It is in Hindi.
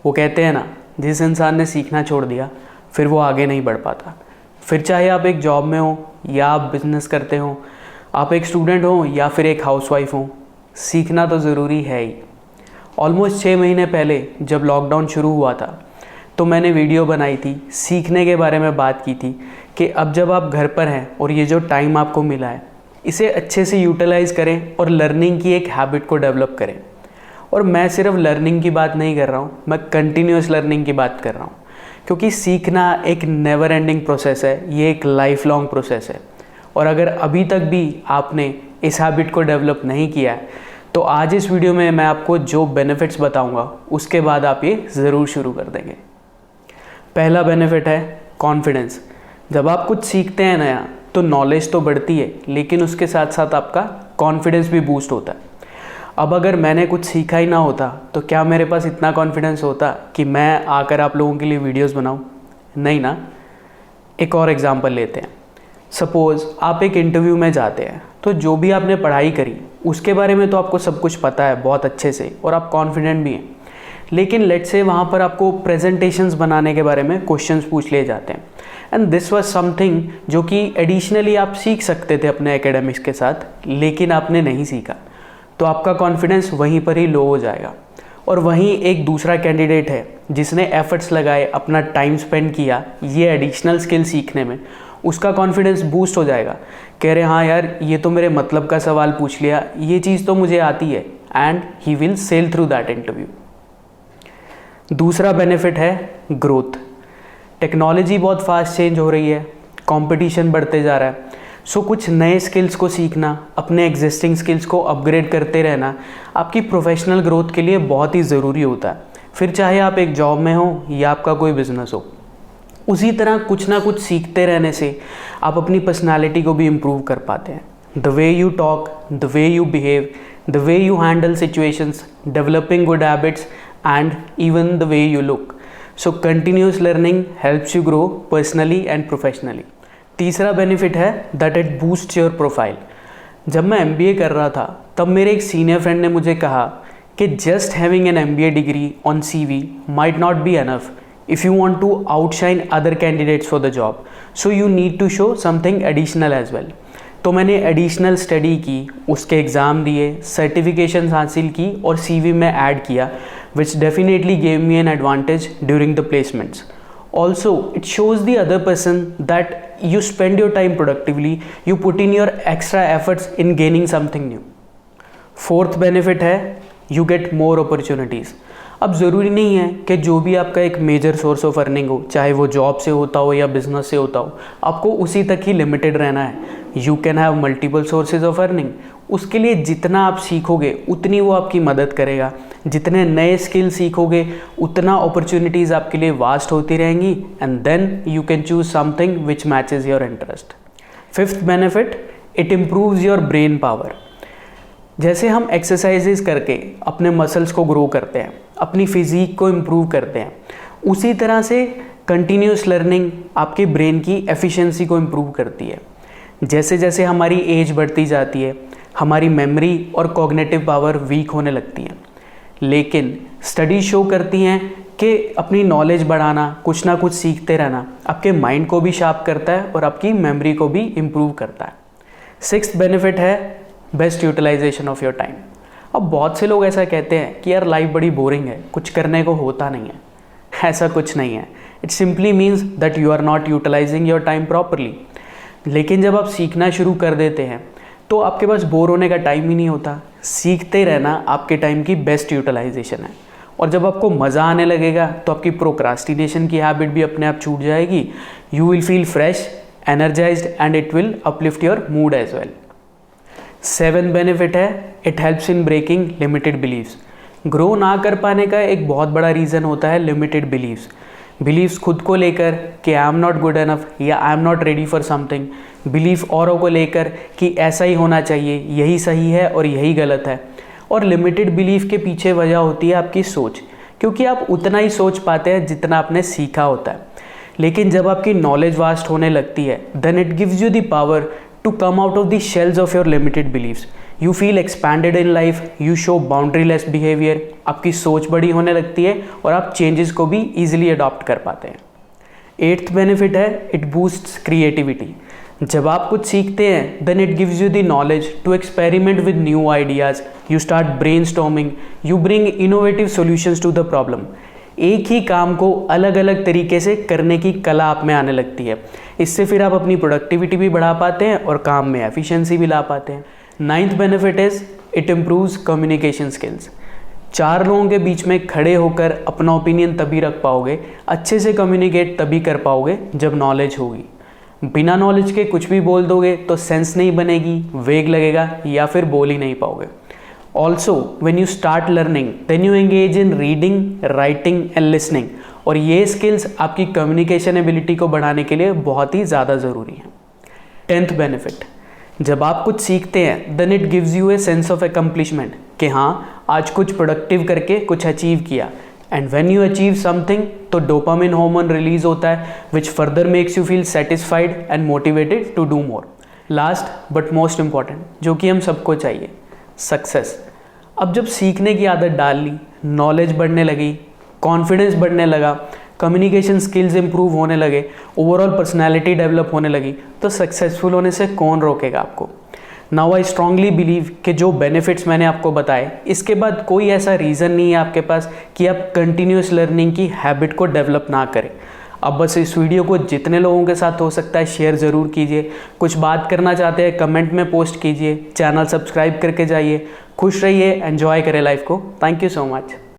वो कहते हैं ना, जिस इंसान ने सीखना छोड़ दिया फिर वो आगे नहीं बढ़ पाता। फिर चाहे आप एक जॉब में हो या आप बिजनेस करते हो, आप एक स्टूडेंट हो या फिर एक हाउसवाइफ हो, सीखना तो ज़रूरी है ही। ऑलमोस्ट 6 महीने पहले जब लॉकडाउन शुरू हुआ था तो मैंने वीडियो बनाई थी, सीखने के बारे में बात की थी कि अब जब आप घर पर हैं और ये जो टाइम आपको मिला है इसे अच्छे से यूटिलाइज़ करें और लर्निंग की एक हैबिट को डेवलप करें। और मैं सिर्फ लर्निंग की बात नहीं कर रहा हूँ, मैं कंटिन्यूस लर्निंग की बात कर रहा हूँ, क्योंकि सीखना एक नेवर एंडिंग प्रोसेस है, ये एक लाइफ लॉन्ग प्रोसेस है। और अगर अभी तक भी आपने इस हैबिट को डेवलप नहीं किया है तो आज इस वीडियो में मैं आपको जो बेनिफिट्स बताऊंगा उसके बाद आप ये ज़रूर शुरू कर देंगे। पहला बेनिफिट है कॉन्फिडेंस। जब आप कुछ सीखते हैं नया तो नॉलेज तो बढ़ती है, लेकिन उसके साथ साथ आपका कॉन्फिडेंस भी बूस्ट होता है। अब अगर मैंने कुछ सीखा ही ना होता तो क्या मेरे पास इतना कॉन्फिडेंस होता कि मैं आकर आप लोगों के लिए वीडियोस बनाऊं? नहीं ना। एक और एग्जांपल लेते हैं। सपोज़ आप एक इंटरव्यू में जाते हैं तो जो भी आपने पढ़ाई करी उसके बारे में तो आपको सब कुछ पता है बहुत अच्छे से और आप कॉन्फिडेंट भी हैं, लेकिन लेट्स से वहाँ पर आपको प्रेजेंटेशंस बनाने के बारे में क्वेश्चंस पूछ लिए जाते हैं। एंड दिस वाज समथिंग जो कि एडिशनली आप सीख सकते थे अपने एकेडमिक्स के साथ, लेकिन आपने नहीं सीखा, तो आपका कॉन्फिडेंस वहीं पर ही लो हो जाएगा। और वहीं एक दूसरा कैंडिडेट है जिसने एफर्ट्स लगाए, अपना टाइम स्पेंड किया ये एडिशनल स्किल सीखने में, उसका कॉन्फिडेंस बूस्ट हो जाएगा। कह रहे हाँ यार, ये तो मेरे मतलब का सवाल पूछ लिया, ये चीज़ तो मुझे आती है, and he will sail through that interview. दूसरा बेनिफिट है ग्रोथ। टेक्नोलॉजी बहुत फास्ट चेंज हो रही है, कंपटीशन बढ़ते जा रहा है, सो कुछ नए स्किल्स को सीखना, अपने एग्जिस्टिंग स्किल्स को अपग्रेड करते रहना आपकी प्रोफेशनल ग्रोथ के लिए बहुत ही ज़रूरी होता है। फिर चाहे आप एक जॉब में हो या आपका कोई बिजनेस हो, उसी तरह कुछ ना कुछ सीखते रहने से आप अपनी पर्सनालिटी को भी इम्प्रूव कर पाते हैं। The way you talk, the way you behave, the way you handle situations, developing good habits and even the way you look. So continuous learning helps you grow personally and professionally. तीसरा बेनिफिट है that it boosts your profile. जब मैं MBA कर रहा था तब मेरे एक सीनियर फ्रेंड ने मुझे कहा कि just having an MBA degree on CV might not be enough if you want to outshine other candidates for the job. So you need to show something additional as well. तो मैंने एडिशनल स्टडी की, उसके एग्ज़ाम दिए, सर्टिफिकेशन हासिल की और CV में ऐड किया, which definitely gave me an advantage during the placements. Also, it shows the other person that you spend your time productively, you put in your extra efforts in gaining something new. Fourth benefit है you get more opportunities. अब ज़रूरी नहीं है कि जो भी आपका एक मेजर सोर्स ऑफ अर्निंग हो, चाहे वो जॉब से होता हो या बिजनेस से होता हो, आपको उसी तक ही लिमिटेड रहना है। You can have multiple sources of earning. उसके लिए जितना आप सीखोगे उतनी वो आपकी मदद करेगा, जितने नए स्किल सीखोगे उतना अपॉर्चुनिटीज़ आपके लिए वास्ट होती रहेंगी, and then you can choose something which matches your interest. Fifth benefit, it improves your brain power. जैसे हम एक्सरसाइजेस करके अपने मसल्स को ग्रो करते हैं, अपनी फिज़ीक को इम्प्रूव करते हैं, उसी तरह से कंटिन्यूस लर्निंग आपके ब्रेन की एफिशिएंसी को इम्प्रूव करती है। जैसे जैसे हमारी एज बढ़ती जाती है हमारी मेमोरी और कॉग्निटिव पावर वीक होने लगती है, लेकिन स्टडीज शो करती हैं कि अपनी नॉलेज बढ़ाना, कुछ ना कुछ सीखते रहना आपके माइंड को भी शार्प करता है और आपकी मेमोरी को भी इम्प्रूव करता है। सिक्स्थ बेनिफिट है best utilisation of your time. अब बहुत से लोग ऐसा कहते हैं कि यार लाइफ बड़ी बोरिंग है, कुछ करने को होता नहीं है। ऐसा कुछ नहीं है, it simply means that you are not utilising your time properly. लेकिन जब आप सीखना शुरू कर देते हैं तो आपके पास बोर होने का टाइम ही नहीं होता। सीखते रहना आपके टाइम की बेस्ट यूटिलाइजेशन है। और जब आपको मज़ा आने लगेगा तो आपकी प्रोक्रास्टिनेशन की हैबिट भी अपने आप छूट जाएगी। You will feel fresh, energized and it will uplift your mood as well. Seven benefit है it helps in breaking limited beliefs. Grow ना कर पाने का एक बहुत बड़ा रीज़न होता है लिमिटेड बिलीव्स खुद को लेकर कि I am not good enough या I am not ready for something. Belief औरों को लेकर कि ऐसा ही होना चाहिए, यही सही है और यही गलत है। और लिमिटेड बिलीफ के पीछे वजह होती है आपकी सोच, क्योंकि आप उतना ही सोच पाते हैं जितना आपने सीखा होता है। लेकिन जब आपकी नॉलेज वास्ट होने लगती है then it gives you the power to come out of the shells of your limited beliefs. You feel expanded in life, you show boundaryless behavior, आपकी सोच बड़ी होने लगती है और आप चेंजेस को भी ईजिली अडॉप्ट कर पाते हैं। 8th बेनिफिट है इट बूस्ट्स क्रिएटिविटी। जब आप कुछ सीखते हैं then it gives you the knowledge to experiment with new ideas, you start brainstorming, you bring innovative solutions to the problem. एक ही काम को अलग अलग तरीके से करने की कला आप में आने लगती है। इससे फिर आप अपनी प्रोडक्टिविटी भी बढ़ा पाते हैं और काम में एफिशिएंसी भी ला पाते हैं। 9th benefit is it improves communication skills. 4 लोगों के बीच में खड़े होकर अपना ओपिनियन तभी रख पाओगे, अच्छे से कम्युनिकेट तभी कर पाओगे जब नॉलेज होगी। बिना नॉलेज के कुछ भी बोल दोगे तो सेंस नहीं बनेगी, वेग लगेगा या फिर बोल ही नहीं पाओगे। Also when you start learning then you engage in reading, writing and listening, और ये स्किल्स आपकी कम्युनिकेशन एबिलिटी को बढ़ाने के लिए बहुत ही ज़्यादा ज़रूरी हैं। 10th बेनिफिट, जब आप कुछ सीखते हैं then it gives you a sense of accomplishment कि हाँ आज कुछ प्रोडक्टिव करके कुछ अचीव किया। And when you achieve something तो डोपामिन हार्मोन रिलीज होता है which further makes you feel satisfied and motivated to do more. Last but most important, जो कि हम सबको चाहिए, सक्सेस। अब जब सीखने की आदत डाल ली, नॉलेज बढ़ने लगी, कॉन्फिडेंस बढ़ने लगा, कम्युनिकेशन स्किल्स इंप्रूव होने लगे, ओवरऑल पर्सनैलिटी डेवलप होने लगी, तो सक्सेसफुल होने से कौन रोकेगा आपको। नाउ आई स्ट्रांगली बिलीव कि जो बेनिफिट्स मैंने आपको बताए, इसके बाद कोई ऐसा रीज़न नहीं है आपके पास कि आप कंटिन्यूस लर्निंग की हैबिट को डेवलप ना करें। अब बस इस वीडियो को जितने लोगों के साथ हो सकता है शेयर ज़रूर कीजिए। कुछ बात करना चाहते हैं कमेंट में पोस्ट कीजिए, चैनल सब्सक्राइब करके जाइए। खुश रहिए, एंजॉय करें लाइफ को। Thank you so much.